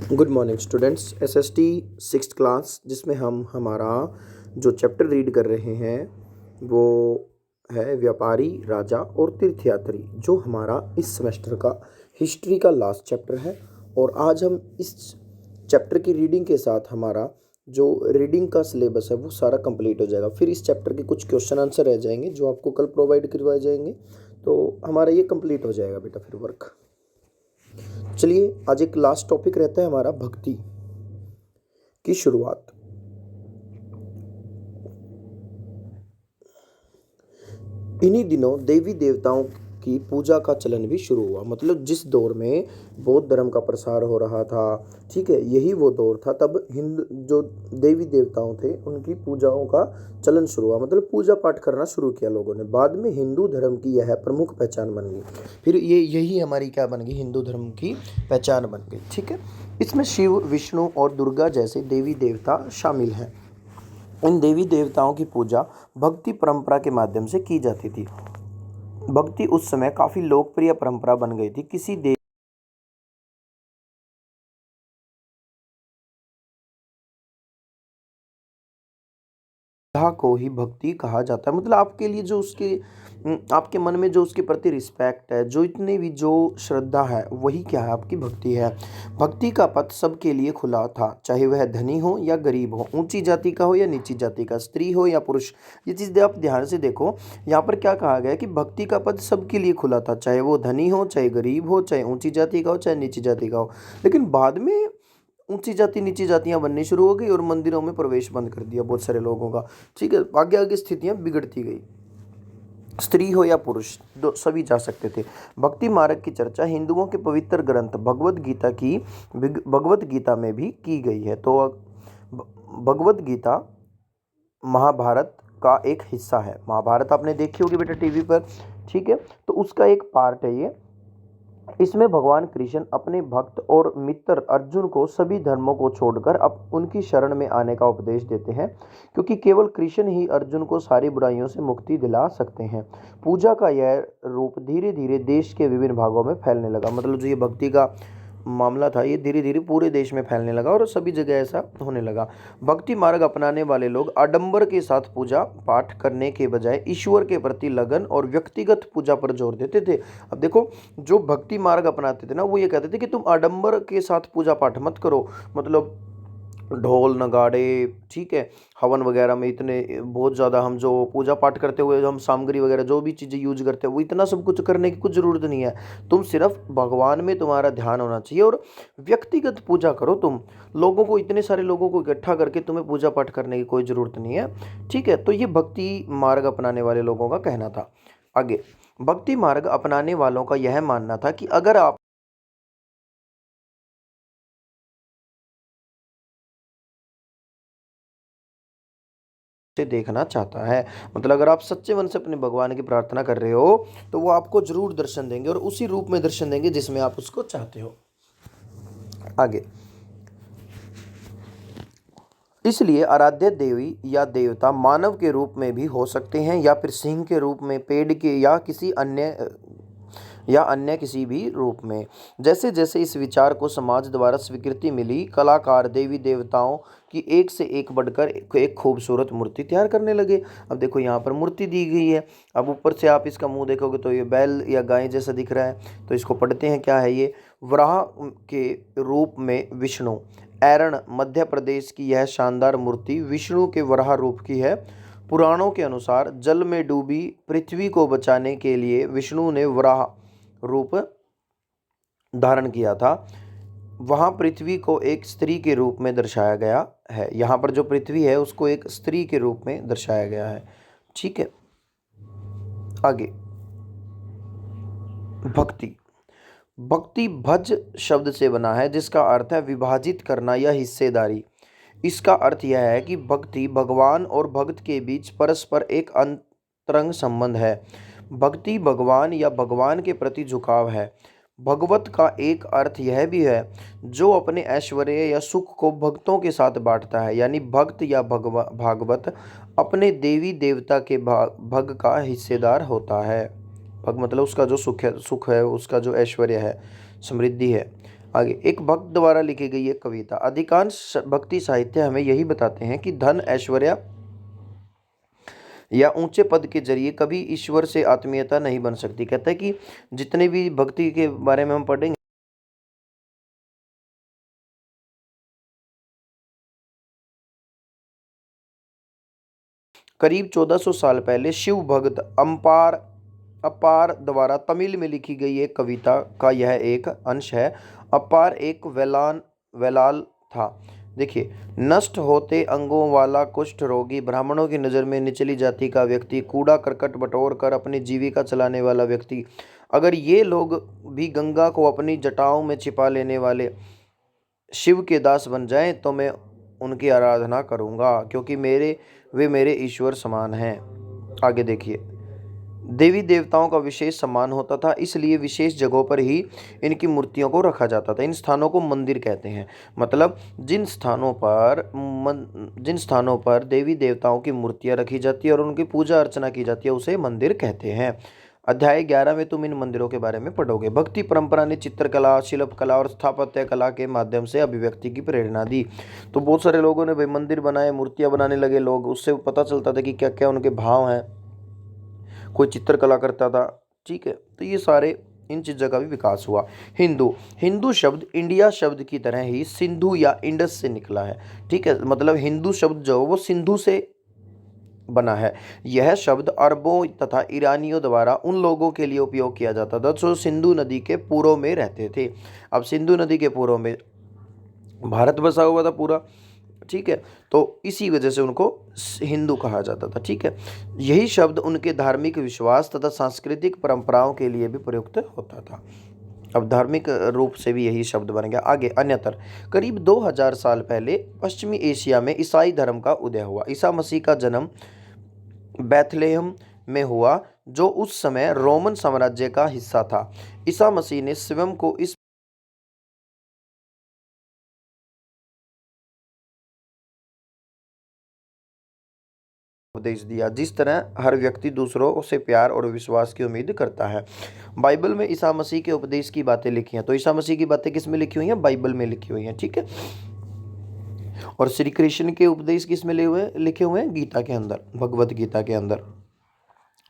Good morning students. SST sixth class जिसमें हम हमारा जो चैप्टर रीड कर रहे हैं वो है व्यापारी, राजा और तीर्थयात्री, जो हमारा इस सेमेस्टर का हिस्ट्री का लास्ट चैप्टर है। और आज हम इस चैप्टर की रीडिंग के साथ हमारा जो रीडिंग का सिलेबस है वो सारा कंप्लीट हो जाएगा। फिर इस चैप्टर के कुछ क्वेश्चन आंसर रह जाएंगे जो आपको कल प्रोवाइड करवाए जाएंगे, तो हमारा ये कंप्लीट हो जाएगा बेटा फिर वर्क। चलिए, आज एक लास्ट टॉपिक रहता है हमारा भक्ति की शुरुआत। इन्हीं दिनों देवी देवताओं की पूजा का चलन भी शुरू हुआ। मतलब जिस दौर में बौद्ध धर्म का प्रसार हो रहा था, ठीक है, यही वो दौर था। तब हिंदू जो देवी देवताओं थे उनकी पूजाओं का चलन शुरू हुआ, मतलब पूजा पाठ करना शुरू किया लोगों ने। बाद में हिंदू धर्म की यह प्रमुख पहचान बन गई। फिर यही हमारी क्या बन गई, हिंदू धर्म की पहचान बन गई। ठीक है, इसमें शिव, विष्णु और दुर्गा जैसे देवी देवता शामिल हैं। इन देवी देवताओं की पूजा भक्ति परंपरा के माध्यम से की जाती थी। भक्ति उस समय काफी लोकप्रिय परंपरा बन गई थी। किसी श्रद्धा को ही भक्ति कहा जाता है। मतलब आपके लिए जो उसके आपके मन में जो उसके प्रति रिस्पेक्ट है, जो इतनी भी जो श्रद्धा है, वही क्या है, आपकी भक्ति है। भक्ति का पथ सबके लिए खुला था, चाहे वह धनी हो या गरीब हो, ऊंची जाति का हो या नीची जाति का, स्त्री हो या पुरुष। ये चीज़ आप ध्यान से देखो, यहाँ पर क्या कहा गया है कि भक्ति का पथ सबके लिए खुला था, चाहे वो धनी हो, चाहे गरीब हो, चाहे ऊंची जाति का हो, चाहे नीची जाति का हो। लेकिन बाद में ऊंची जाति नीची जातियां बननी शुरू हो गई और मंदिरों में प्रवेश बंद कर दिया बहुत सारे लोगों का। ठीक है, आगे आगे स्थितियां बिगड़ती गई। स्त्री हो या पुरुष, दो सभी जा सकते थे। भक्ति मार्ग की चर्चा हिंदुओं के पवित्र ग्रंथ भगवत गीता में भी की गई है। तो भगवत गीता महाभारत का एक हिस्सा है। महाभारत आपने देखी होगी बेटा टीवी पर, ठीक है, तो उसका एक पार्ट है ये। इसमें भगवान कृष्ण अपने भक्त और मित्र अर्जुन को सभी धर्मों को छोड़कर अब उनकी शरण में आने का उपदेश देते हैं, क्योंकि केवल कृष्ण ही अर्जुन को सारी बुराइयों से मुक्ति दिला सकते हैं। पूजा का यह रूप धीरे धीरे देश के विभिन्न भागों में फैलने लगा। मतलब जो ये भक्ति का मामला था, ये धीरे धीरे पूरे देश में फैलने लगा और सभी जगह ऐसा होने लगा। भक्ति मार्ग अपनाने वाले लोग आडंबर के साथ पूजा पाठ करने के बजाय ईश्वर के प्रति लगन और व्यक्तिगत पूजा पर जोर देते थे। अब देखो, जो भक्ति मार्ग अपनाते थे ना, वो ये कहते थे कि तुम आडंबर के साथ पूजा पाठ मत करो। मतलब ढोल नगाड़े, ठीक है, हवन वगैरह में इतने बहुत ज़्यादा हम जो पूजा पाठ करते हुए जो हम सामग्री वगैरह जो भी चीज़ें यूज करते हैं, वो इतना सब कुछ करने की कुछ ज़रूरत नहीं है। तुम सिर्फ भगवान में तुम्हारा ध्यान होना चाहिए और व्यक्तिगत पूजा करो। तुम लोगों को, इतने सारे लोगों को इकट्ठा करके तुम्हें पूजा पाठ करने की कोई ज़रूरत नहीं है। ठीक है, तो ये भक्ति मार्ग अपनाने वाले लोगों का कहना था। आगे, भक्ति मार्ग अपनाने वालों का यह मानना था कि अगर आप से देखना चाहता है, मतलब अगर आप सच्चे मन से अपने भगवान की प्रार्थना कर रहे हो तो वो आपको जरूर दर्शन देंगे और उसी रूप में दर्शन देंगे जिसमें आप उसको चाहते हो। आगे, इसलिए आराध्य देवी या देवता मानव के रूप में भी हो सकते हैं, या फिर सिंह के रूप में, पेड़ के, या अन्य किसी भी रूप में। जैसे जैसे इस विचार को समाज द्वारा स्वीकृति मिली, कलाकार देवी देवताओं की एक से एक बढ़कर एक खूबसूरत मूर्ति तैयार करने लगे। अब देखो, यहाँ पर मूर्ति दी गई है। अब ऊपर से आप इसका मुंह देखोगे तो ये बैल या गाय जैसा दिख रहा है। तो इसको पढ़ते हैं, क्या है ये? वराह के रूप में विष्णु। ऐरण मध्य प्रदेश की यह शानदार मूर्ति विष्णु के वराह रूप की है। पुराणों के अनुसार जल में डूबी पृथ्वी को बचाने के लिए विष्णु ने वराह रूप धारण किया था। वहां पृथ्वी को एक स्त्री के रूप में दर्शाया गया है। यहाँ पर जो पृथ्वी है उसको एक स्त्री के रूप में दर्शाया गया है। ठीक है, आगे, भक्ति। भक्ति भज शब्द से बना है, जिसका अर्थ है विभाजित करना या हिस्सेदारी। इसका अर्थ यह है कि भक्ति भगवान और भक्त के बीच परस्पर एक अंतरंग संबंध है। भक्ति भगवान या भगवान के प्रति झुकाव है। भगवत का एक अर्थ यह भी है जो अपने ऐश्वर्य या सुख को भक्तों के साथ बांटता है, यानी भक्त या भागवत अपने देवी देवता के भग का हिस्सेदार होता है। भग मतलब उसका जो सुख है उसका जो ऐश्वर्य है, समृद्धि है। आगे, एक भक्त द्वारा लिखी गई एक कविता। अधिकांश भक्ति साहित्य हमें यही बताते हैं कि धन, ऐश्वर्य या ऊंचे पद के जरिए कभी ईश्वर से आत्मीयता नहीं बन सकती। कहता है कि जितने भी भक्ति के बारे में हम पढ़ेंगे, करीब 1400 साल पहले शिव भक्त अपार द्वारा तमिल में लिखी गई एक कविता का यह एक अंश है। अपार एक वेलाल था। देखिए, नष्ट होते अंगों वाला कुष्ठ रोगी, ब्राह्मणों की नज़र में निचली जाति का व्यक्ति, कूड़ा करकट बटोर कर अपनी जीविका चलाने वाला व्यक्ति, अगर ये लोग भी गंगा को अपनी जटाओं में छिपा लेने वाले शिव के दास बन जाएं तो मैं उनकी आराधना करूंगा, क्योंकि वे मेरे ईश्वर समान हैं। आगे देखिए, देवी देवताओं का विशेष सम्मान होता था, इसलिए विशेष जगहों पर ही इनकी मूर्तियों को रखा जाता था। इन स्थानों को मंदिर कहते हैं। मतलब जिन स्थानों पर देवी देवताओं की मूर्तियां रखी जाती है और उनकी पूजा अर्चना की जाती है, उसे मंदिर कहते हैं। अध्याय 11 में तुम इन मंदिरों के बारे में पढ़ोगे। भक्ति परंपरा ने चित्रकला, शिल्पकला और स्थापत्य कला के माध्यम से अभिव्यक्ति की प्रेरणा दी। तो बहुत सारे लोगों ने भाई मंदिर बनाए, मूर्तियां बनाने लगे लोग, उससे पता चलता था कि क्या क्या उनके भाव हैं। कोई चित्रकला करता था, ठीक है। तो ये सारे इन चीज़ों का भी विकास हुआ। हिंदू शब्द इंडिया शब्द की तरह ही सिंधु या इंडस से निकला है, ठीक है। मतलब हिंदू शब्द जो वो सिंधु से बना है। यह शब्द अरबों तथा ईरानियों द्वारा उन लोगों के लिए उपयोग किया जाता था जो सिंधु नदी के पूर्व में रहते थे। अब सिंधु नदी के पूर्व में भारत बसा हुआ था पूरा, ठीक है। तो इसी वजह से उनको हिंदू कहा जाता था, ठीक है। यही शब्द उनके धार्मिक विश्वास तथा सांस्कृतिक परंपराओं के लिए भी प्रयुक्त होता था। अब धार्मिक रूप से भी यही शब्द बन गया। आगे, अन्यतर करीब 2000 साल पहले पश्चिमी एशिया में ईसाई धर्म का उदय हुआ। ईसा मसीह का जन्म बैथलेहम में हुआ, जो उस समय रोमन साम्राज्य का हिस्सा था। ईसा मसीह ने स्वयं को इस उपदेश दिया जिस तरह हर व्यक्ति दूसरों से प्यार और विश्वास की उम्मीद करता है। बाइबल में ईसा मसीह के उपदेश की बातें लिखी हैं। तो ईसा मसीह की बातें किस में लिखी हुई हैं? बाइबल में लिखी हुई हैं, ठीक है। और श्री कृष्ण के उपदेश किस में लिखे हुए हैं? गीता के अंदर, भगवत गीता के अंदर।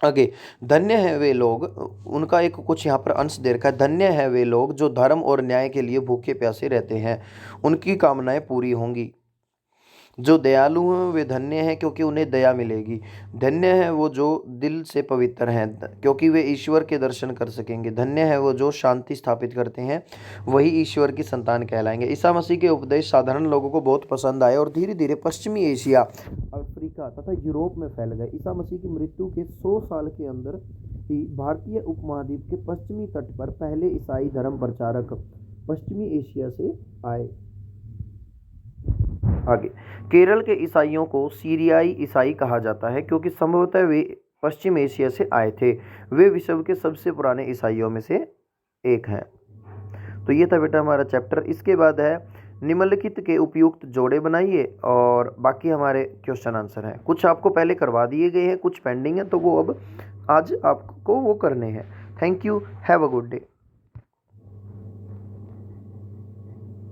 आगे, धन्य है वे लोग, उनका एक कुछ यहाँ पर अंश दे रखा है। धन्य है वे लोग जो धर्म और न्याय के लिए भूखे प्यासे रहते हैं, उनकी कामनाएं पूरी होंगी। जो दयालु हैं वे धन्य हैं, क्योंकि उन्हें दया मिलेगी। धन्य है वो जो दिल से पवित्र हैं, क्योंकि वे ईश्वर के दर्शन कर सकेंगे। धन्य है वो जो शांति स्थापित करते हैं, वही ईश्वर की संतान कहलाएंगे। ईसा मसीह के उपदेश साधारण लोगों को बहुत पसंद आए और धीरे धीरे पश्चिमी एशिया, अफ्रीका तथा यूरोप में फैल गए। ईसा मसीह की मृत्यु के 100 साल के अंदर ही भारतीय उपमहाद्वीप के पश्चिमी तट पर पहले ईसाई धर्म प्रचारक पश्चिमी एशिया से आए। आगे, केरल के ईसाइयों को सीरियाई ईसाई कहा जाता है, क्योंकि संभवतः वे पश्चिम एशिया से आए थे। वे विश्व के सबसे पुराने ईसाइयों में से एक हैं। तो ये था बेटा हमारा चैप्टर। इसके बाद है निम्नलिखित के उपयुक्त जोड़े बनाइए और बाकी हमारे क्वेश्चन आंसर हैं। कुछ आपको पहले करवा दिए गए हैं, कुछ पेंडिंग है, तो वो अब आज आपको वो करने हैं। Thank you, have a good day.